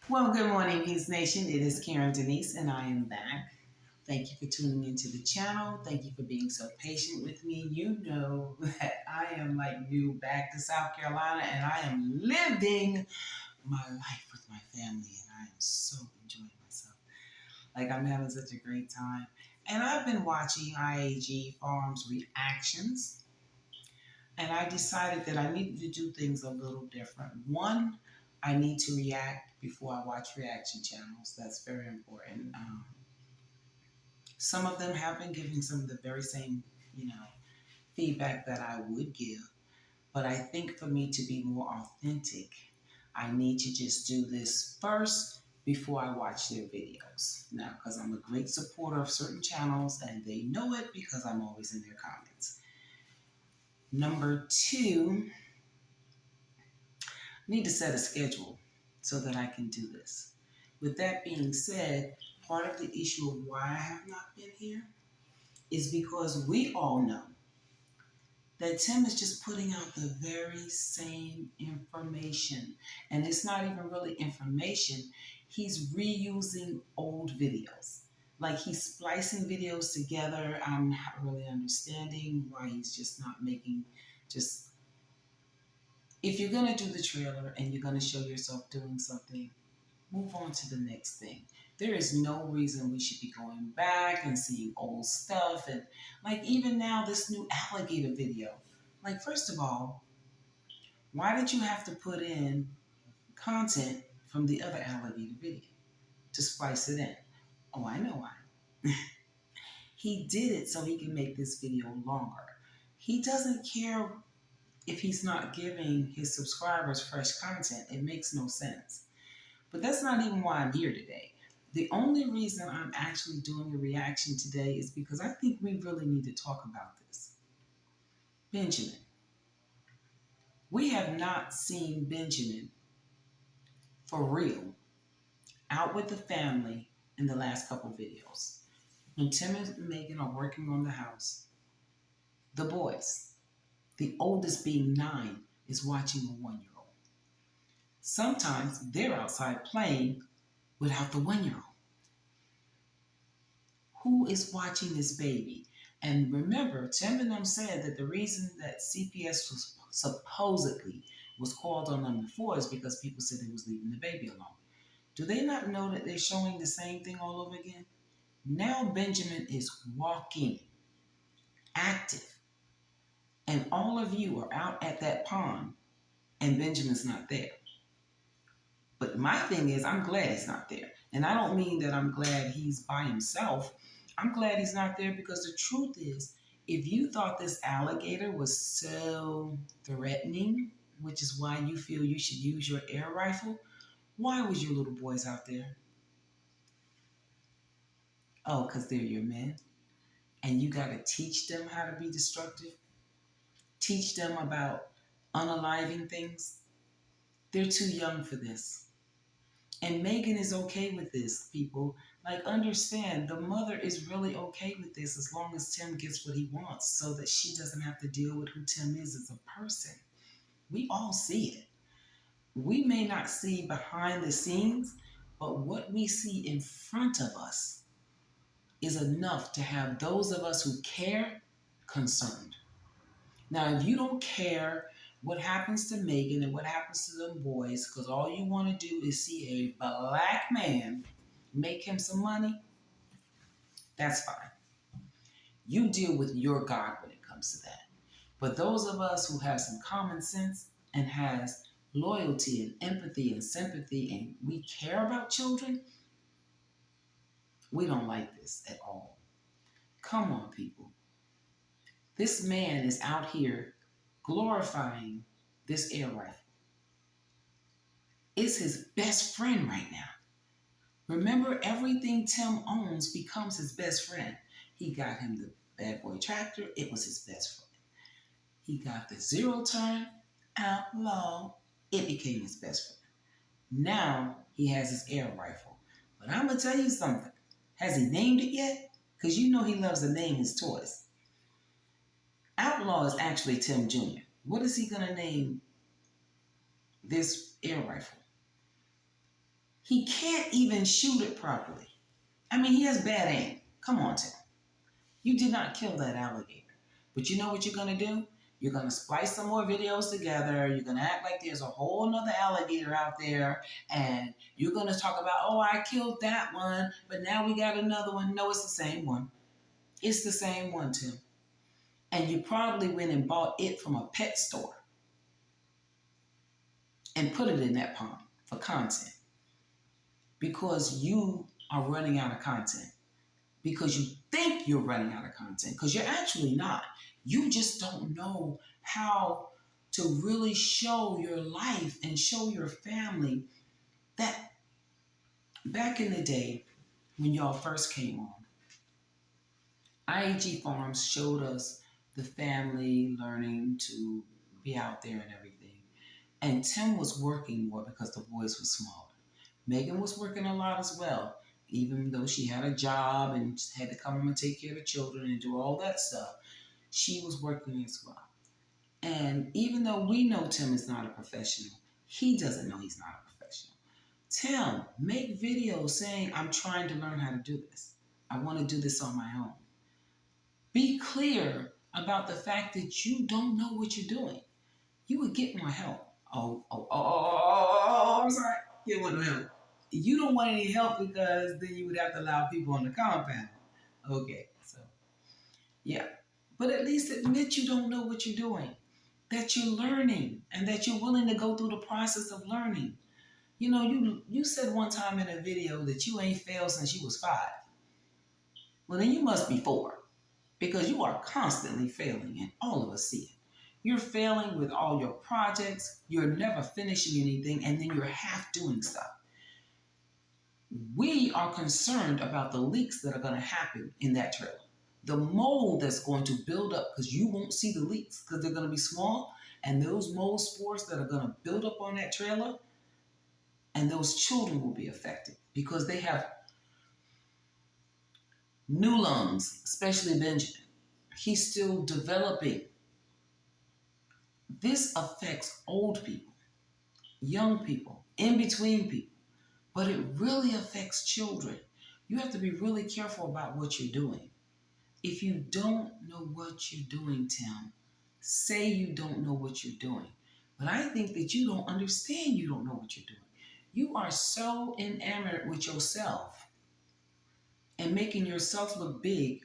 Well, good morning, Peace Nation. It is Karen Denise, and I am back. Thank you for tuning into the channel. Thank you for being so patient with me. You know that I am like new back to South Carolina, and I am living my life with my family, and I am so enjoying myself. Like, I'm having such a great time. And I've been watching IAG Farms reactions, and I decided that I needed to do things a little different. One, I need to react before I watch reaction channels. That's very important. Some of them have been giving some of the very same, feedback that I would give. But I think for me to be more authentic, I need to just do this first before I watch their videos. Now, because I'm a great supporter of certain channels and they know it because I'm always in their comments. Number two, I need to set a schedule so that I can do this. With that being said, part of the issue of why I have not been here is because we all know that Tim is just putting out the very same information. And it's not even really information. He's reusing old videos. Like he's splicing videos together. I'm not really understanding why he's just not making just if you're going to do the trailer and you're going to show yourself doing something, move on to the next thing. There is no reason we should be going back and seeing old stuff. And like even now, this new alligator video. Like, first of all, why did you have to put in content from the other alligator video to splice it in? Oh, I know why. He did it so he can make this video longer. He doesn't care if he's not giving his subscribers fresh content. It makes no sense. But that's not even why I'm here today. The only reason I'm actually doing a reaction today is because I think we really need to talk about this. Benjamin. We have not seen Benjamin for real out with the family in the last couple videos. When Tim and Megan are working on the house, the boys, the oldest being 9, is watching a 1-year-old. Sometimes they're outside playing without the 1-year-old. Who is watching this baby? And remember, Tim and them said that the reason that CPS was supposedly was called on them before is because people said they was leaving the baby alone. Do they not know that they're showing the same thing all over again? Now Benjamin is walking, active, and all of you are out at that pond, and Benjamin's not there. But my thing is, I'm glad he's not there. And I don't mean that I'm glad he's by himself. I'm glad he's not there because the truth is, if you thought this alligator was so threatening, which is why you feel you should use your air rifle, why was your little boys out there? Oh, because they're your men. And you got to teach them how to be destructive. Teach them about unaliving things. They're too young for this. And Megan is okay with this, people. Like, understand, the mother is really okay with this as long as Tim gets what he wants so that she doesn't have to deal with who Tim is as a person. We all see it. We may not see behind the scenes, but what we see in front of us is enough to have those of us who care concerned. Now, if you don't care what happens to Megan and what happens to them boys, because all you want to do is see a black man make him some money, that's fine. You deal with your God when it comes to that. But those of us who have some common sense and has loyalty and empathy and sympathy and we care about children, we don't like this at all. Come on, people. This man is out here glorifying this air rifle. It's his best friend right now. Remember, everything Tim owns becomes his best friend. He got him the bad boy tractor. It was his best friend. He got the zero turn outlaw. It became his best friend. Now he has his air rifle. But I'm going to tell you something. Has he named it yet? Because you know he loves to name his toys. Outlaw is actually Tim Jr. What is he going to name this air rifle? He can't even shoot it properly. I mean, he has bad aim. Come on, Tim. You did not kill that alligator. But you know what you're going to do? You're going to splice some more videos together. You're going to act like there's a whole nother alligator out there. And you're going to talk about, oh, I killed that one, but now we got another one. No, it's the same one. It's the same one, Tim. And you probably went and bought it from a pet store and put it in that pond for content because you are running out of content. Because you think you're running out of content, because you're actually not. You just don't know how to really show your life and show your family that back in the day when y'all first came on, IAG Farms showed us the family learning to be out there and everything. And Tim was working more because the boys were smaller. Megan was working a lot as well, even though she had a job and had to come home and take care of the children and do all that stuff. She was working as well. And even though we know Tim is not a professional, he doesn't know he's not a professional. Tim, make videos saying, I'm trying to learn how to do this. I want to do this on my own. Be clear about the fact that you don't know what you're doing. You would get more help. I'm sorry. Get more help. You don't want any help because then you would have to allow people on the compound. Okay, so yeah. But at least admit you don't know what you're doing, that you're learning, and that you're willing to go through the process of learning. You know, you said one time in a video that you ain't failed since you was 5. Well, then you must be 4 because you are constantly failing, and all of us see it. You're failing with all your projects. You're never finishing anything, and then you're half doing stuff. We are concerned about the leaks that are going to happen in that trailer. The mold that's going to build up because you won't see the leaks because they're going to be small. And those mold spores that are going to build up on that trailer, and those children will be affected because they have new lungs, especially Benjamin. He's still developing. This affects old people, young people, in between people. But it really affects children. You have to be really careful about what you're doing. If you don't know what you're doing, Tim, say you don't know what you're doing. But I think that you don't understand you don't know what you're doing. You are so enamored with yourself and making yourself look big.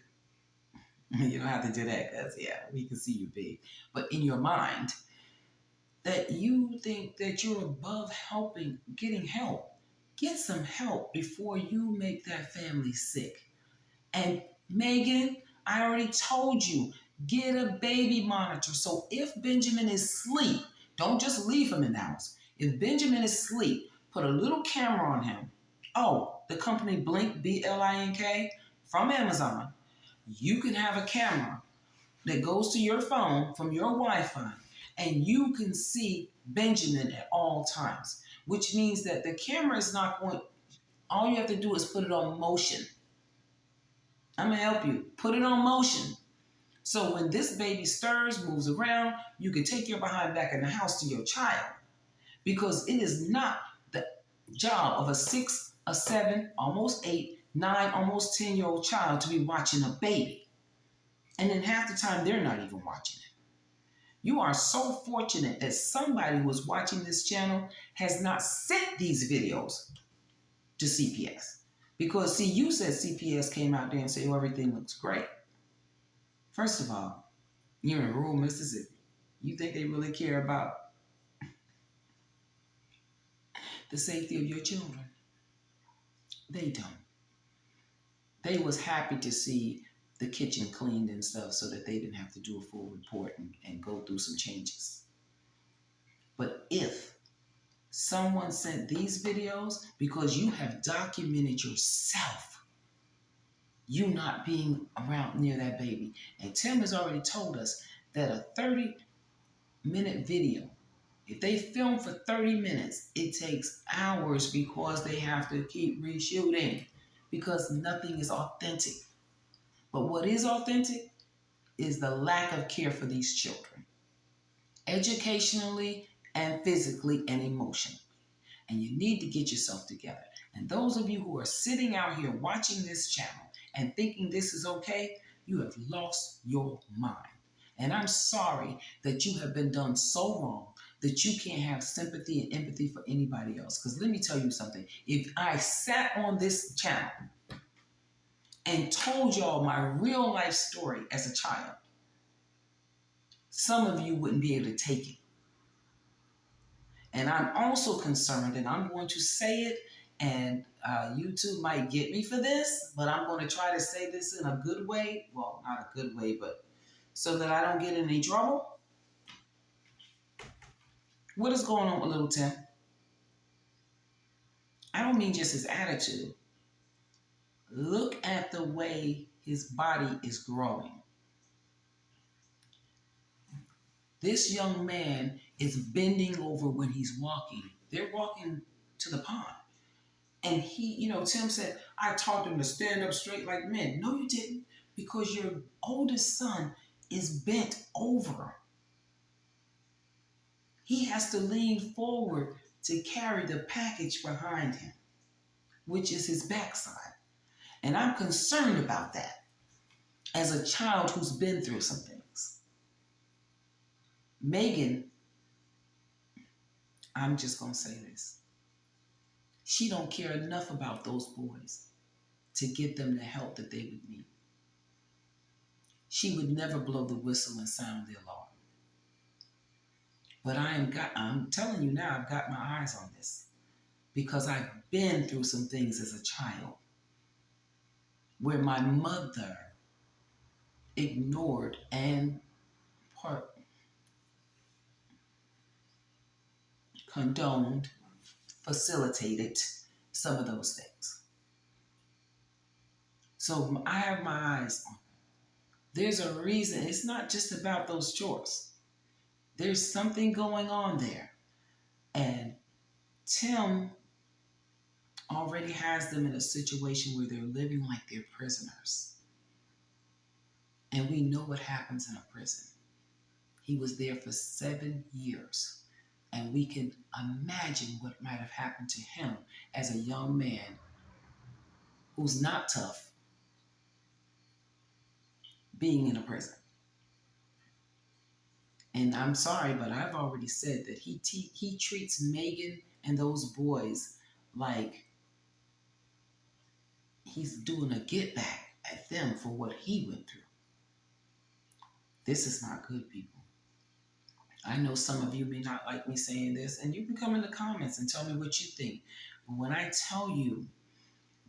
You don't have to do that because, yeah, we can see you big. But in your mind, that you think that you're above helping, getting help. Get some help before you make that family sick. And Megan, I already told you, get a baby monitor. So if Benjamin is asleep, don't just leave him in the house. If Benjamin is asleep, put a little camera on him. Oh, the company Blink, Blink, from Amazon. You can have a camera that goes to your phone from your Wi-Fi, and you can see Benjamin at all times, which means that the camera is not going, all you have to do is put it on motion. I'm going to help you. Put it on motion. So when this baby stirs, moves around, you can take your behind back in the house to your child. Because it is not the job of a 6, a 7, almost 8, 9, almost 10-year-old child to be watching a baby. And then half the time, they're not even watching it. You are so fortunate that somebody who is watching this channel has not sent these videos to CPS. Because, see, you said CPS came out there and said, oh, everything looks great. First of all, you're in rural Mississippi. You think they really care about the safety of your children? They don't. They was happy to see the kitchen cleaned and stuff so that they didn't have to do a full report and go through some changes. But if someone sent these videos because you have documented yourself, you not being around near that baby. And Tim has already told us that a 30-minute video, if they film for 30 minutes, it takes hours because they have to keep reshooting because nothing is authentic. But what is authentic is the lack of care for these children, educationally and physically and emotionally. and you need to get yourself together. And those of you who are sitting out here watching this channel and thinking this is okay, you have lost your mind. And I'm sorry that you have been done so wrong that you can't have sympathy and empathy for anybody else. Because let me tell you something. If I sat on this channel and told y'all my real life story as a child, some of you wouldn't be able to take it. And I'm also concerned, and I'm going to say it, and YouTube might get me for this, but I'm going to try to say this in a good way. Well, not a good way, but so that I don't get in any trouble. What is going on with little Tim? I don't mean just his attitude. Look at the way his body is growing. This young man is bending over when he's walking. They're walking to the pond. And he, Tim said, I taught him to stand up straight like men. No, you didn't, because your oldest son is bent over. He has to lean forward to carry the package behind him, which is his backside. And I'm concerned about that as a child who's been through some things. Megan, I'm just going to say this. She don't care enough about those boys to get them the help that they would need. She would never blow the whistle and sound the alarm. But I'm telling you now, I've got my eyes on this because I've been through some things as a child where my mother ignored and condoned, facilitated some of those things. So I have my eyes on her. There's a reason. It's not just about those chores. There's something going on there. And Tim already has them in a situation where they're living like they're prisoners. And we know what happens in a prison. He was there for 7 years. And we can imagine what might have happened to him as a young man who's not tough being in a prison. And I'm sorry, but I've already said that he treats Megan and those boys like he's doing a get back at them for what he went through. This is not good, people. I know some of you may not like me saying this, and you can come in the comments and tell me what you think. But when I tell you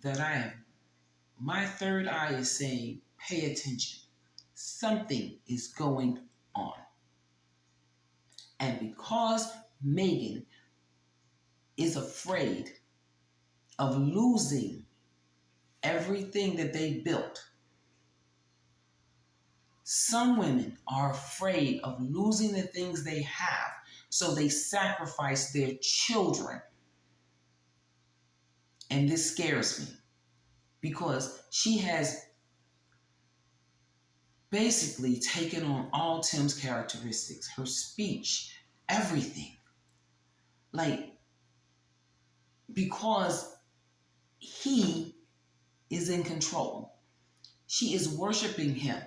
that my third eye is saying, pay attention. Something is going on. And because Megan is afraid of losing everything that they built, some women are afraid of losing the things they have, so they sacrifice their children. And this scares me because she has basically taken on all Tim's characteristics, her speech, everything. Because he is in control. She is worshiping him.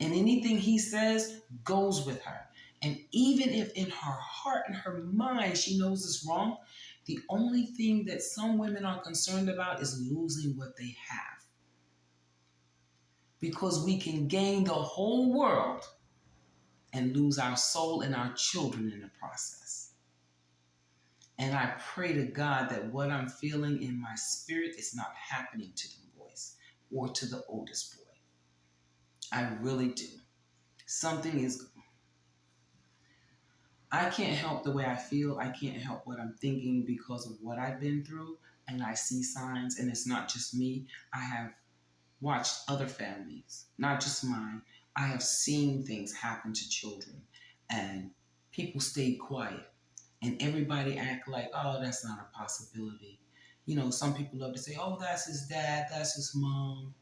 And anything he says goes with her. And even if in her heart and her mind she knows it's wrong, the only thing that some women are concerned about is losing what they have. Because we can gain the whole world and lose our soul and our children in the process. And I pray to God that what I'm feeling in my spirit is not happening to them boys or to the oldest boy. I really do. I can't help the way I feel. I can't help what I'm thinking because of what I've been through. And I see signs, and it's not just me. I have watched other families, not just mine. I have seen things happen to children, and people stayed quiet. And everybody act like, oh, that's not a possibility. Some people love to say, oh, that's his dad, that's his mom.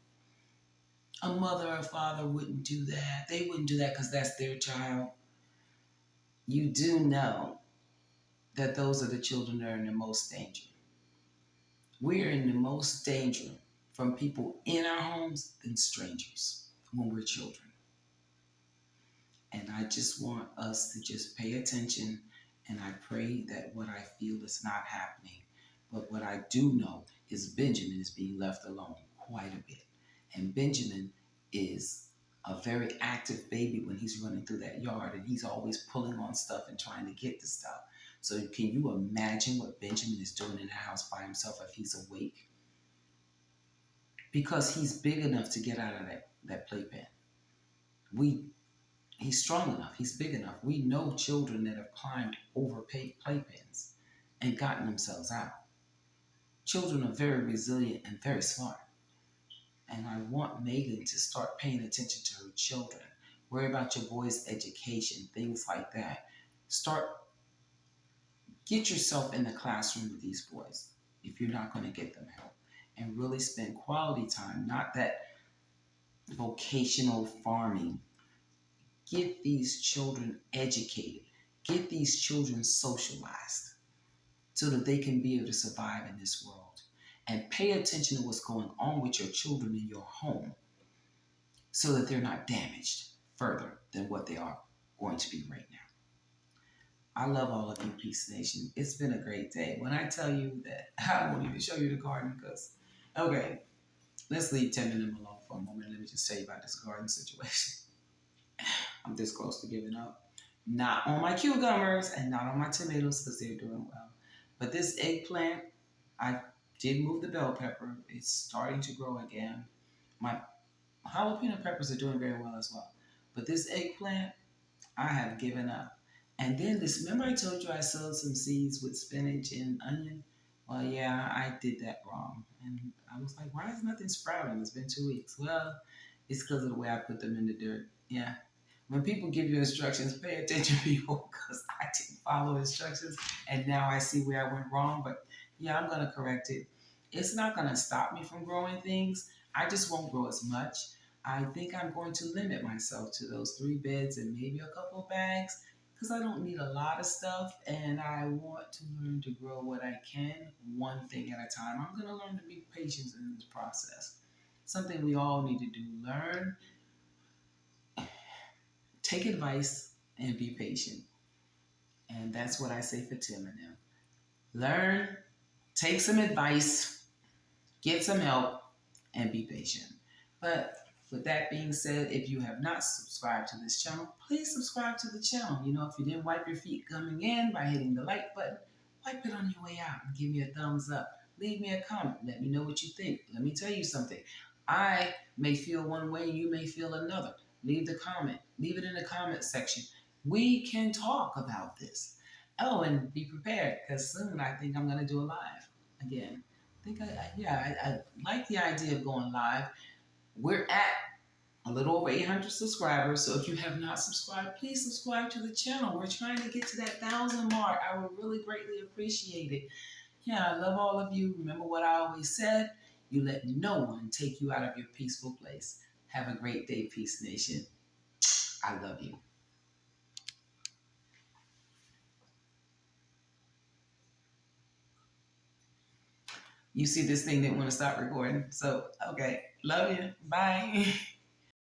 A mother or father wouldn't do that. They wouldn't do that because that's their child. You do know that those are the children that are in the most danger. We're in the most danger from people in our homes than strangers when we're children. And I just want us to just pay attention. And I pray that what I feel is not happening. But what I do know is Benjamin is being left alone quite a bit. And Benjamin is a very active baby when he's running through that yard, and he's always pulling on stuff and trying to get the stuff. So can you imagine what Benjamin is doing in the house by himself if he's awake? Because he's big enough to get out of that playpen. He's strong enough. He's big enough. We know children that have climbed over playpens and gotten themselves out. Children are very resilient and very smart. And I want Megan to start paying attention to her children. Worry about your boys' education, things like that. Get yourself in the classroom with these boys if you're not going to get them help. And really spend quality time, not that vocational farming. Get these children educated. Get these children socialized so that they can be able to survive in this world. And pay attention to what's going on with your children in your home so that they're not damaged further than what they are going to be right now. I love all of you, Peace Nation. It's been a great day. When I tell you that I won't even show you the garden because, okay, let's leave Tim and them alone for a moment. Let me just tell you about this garden situation. I'm this close to giving up. Not on my cucumbers and not on my tomatoes because they're doing well. But this eggplant, I did move the bell pepper. It's starting to grow again. My jalapeno peppers are doing very well as well. But this eggplant, I have given up. And then remember I told you I sowed some seeds with spinach and onion? Well, yeah, I did that wrong. And I was like, why is nothing sprouting? It's been 2 weeks. Well, it's because of the way I put them in the dirt. Yeah. When people give you instructions, pay attention, people, because I didn't follow instructions. And now I see where I went wrong. But yeah, I'm going to correct it. It's not going to stop me from growing things. I just won't grow as much. I think I'm going to limit myself to those 3 beds and maybe a couple of bags because I don't need a lot of stuff and I want to learn to grow what I can, one thing at a time. I'm going to learn to be patient in this process. Something we all need to do. Learn, take advice, and be patient. And that's what I say for Tim and them. Learn, take some advice, get some help, and be patient. But with that being said, if you have not subscribed to this channel, please subscribe to the channel. You know, if you didn't wipe your feet coming in by hitting the like button, wipe it on your way out and give me a thumbs up. Leave me a comment. Let me know what you think. Let me tell you something. I may feel one way, you may feel another. Leave the comment. Leave it in the comment section. We can talk about this. Oh, and be prepared because soon I think I'm going to do a live again. I like the idea of going live. We're at a little over 800 subscribers, so if you have not subscribed, please subscribe to the channel. We're trying to get to that 1,000 mark. I would really greatly appreciate it. Yeah, I love all of you. Remember what I always said? You let no one take you out of your peaceful place. Have a great day, Peace Nation. I love you. You see this thing didn't want to stop recording. So, okay. Love you. Bye.